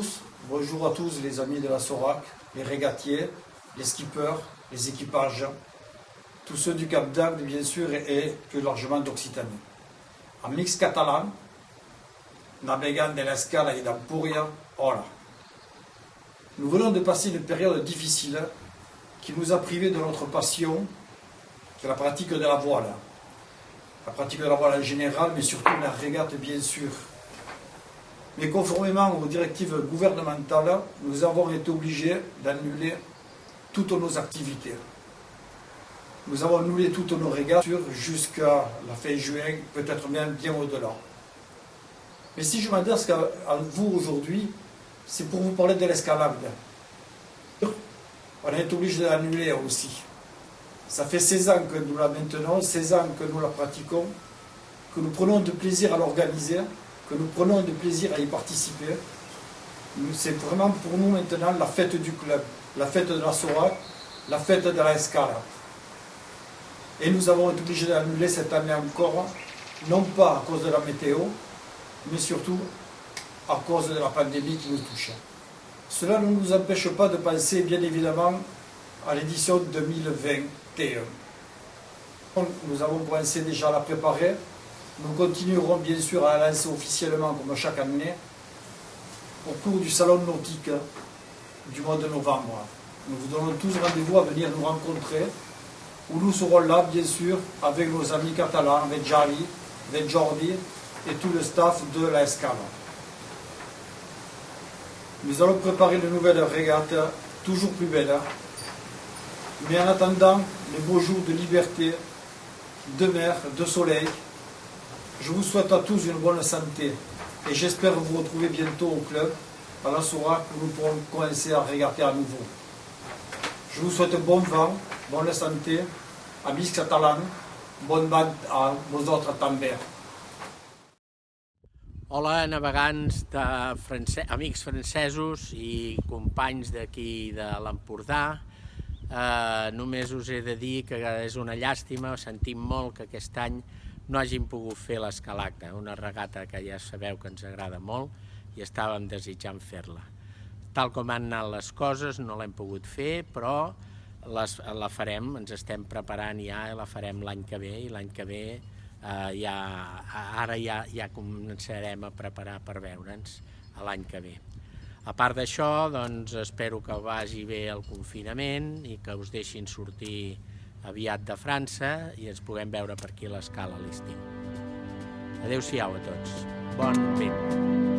tous, bonjour à tous les amis de la Sorac, les régatiers, les skippers, les équipages, tous ceux du Cap d'Agde bien sûr et plus largement d'Occitanie. Amics catalans, navegants de l'Escala et d'Empúria, hola. Nous venons de passer une période difficile qui nous a privés de notre passion, qui est la pratique de la voile. La pratique de la voile en général, mais surtout la régate bien sûr. Mais conformément aux directives gouvernementales, nous avons été obligés d'annuler toutes nos activités. Nous avons annulé toutes nos régates jusqu'à la fin juin, peut-être même bien au-delà. Mais si je m'adresse à vous aujourd'hui, c'est pour vous parler de l'escalade. On a été obligé d'annuler aussi. Ça fait 16 ans que nous la maintenons, 16 ans que nous la pratiquons, que nous prenons de plaisir à l'organiser, que nous prenons de plaisir à y participer. C'est vraiment pour nous maintenant la fête du club, la fête de la Sorac, la fête de la Escala. Et nous avons été obligés d'annuler cette année encore, non pas à cause de la météo, mais surtout à cause de la pandémie qui nous touche. Cela ne nous empêche pas de penser bien évidemment à l'édition 2021. Nous avons pensé déjà à la préparer. Nous continuerons bien sûr à la lancer officiellement comme chaque année au cours du salon nautique du mois de novembre. Nous vous donnons tous rendez-vous à venir nous rencontrer où nous serons là bien sûr avec nos amis catalans, avec Jali, avec Jordi et tout le staff de la Escala. Nous allons préparer de nouvelles régates toujours plus belles. Mais en attendant les beaux jours de liberté, de mer, de soleil, je vous souhaite à tous une bonne santé et j'espère vous retrouver bientôt au club, à la Sorac, où nous pourrons commencer à régater à nouveau. Je vous souhaite bon vent, bonne santé, amis catalans, bon vent a vosaltres també. Hola, navegants, amics francesos i companys d'aquí de l'Empordà. Només us he de dir que és una llàstima, sentim molt que aquest any no hàgim pogut fer l'Escalacta, una regata que ja sabeu que ens agrada molt i estàvem desitjant fer-la. Tal com han anat les coses no l'hem pogut fer, però la farem, ens estem preparant ja i la farem l'any que ve, i l'any que ve ara ja començarem a preparar per veure'ns l'any que ve. A part d'això, doncs, espero que vagi bé el confinament i que us deixin sortir aviat de França i ens puguem veure per aquí a l'Escala a l'estiu. Adéu-siau a tots. Bon vent.